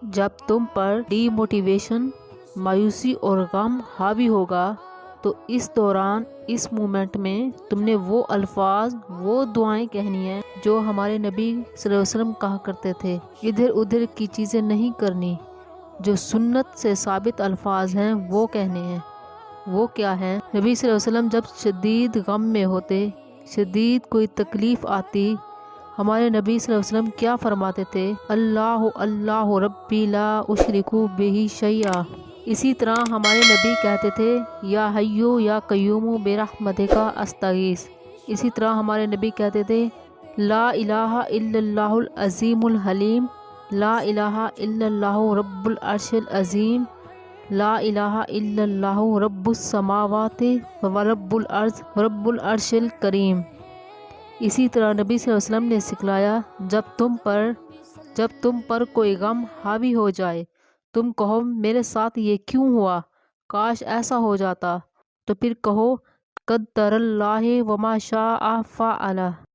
جب تم پر D motivation, مایوسی اور غم حاوی ہوگا تو اس دوران، اس مومنٹ میں تم نے وہ الفاظ، وہ دعائیں کہنی ہیں جو ہمارے نبی صلی اللہ علیہ وسلم کہا کرتے تھے۔ ادھر ادھر کی چیزیں نہیں کرنی، جو سنت سے ثابت الفاظ ہیں وہ کہنے ہیں۔ وہ کیا ہیں؟ نبی صلی اللہ علیہ وسلم جب شدید غم میں ہوتے، شدید کوئی تکلیف آتی، ہمارے نبی صلی اللہ علیہ وسلم کیا فرماتے تھے؟ اللہ اللہ ربی لا اشرک بہ شیئا۔ اسی طرح ہمارے نبی کہتے تھے یا حیو یا قیوم برحمتک استغیث۔ اسی طرح ہمارے نبی کہتے تھے لا الہ الا اللہ العظیم الحلیم، لا الہ الا اللہ رب العرش العظیم، لا الہ الا اللہ رب السماوات ورب الارض ورب العرش الکریم۔ اسی طرح نبی صلی اللہ علیہ وسلم نے سکھلایا جب تم پر کوئی غم حاوی ہو جائے، تم کہو میرے ساتھ یہ کیوں ہوا، کاش ایسا ہو جاتا، تو پھر کہو قدر اللہ وما شاء فعل۔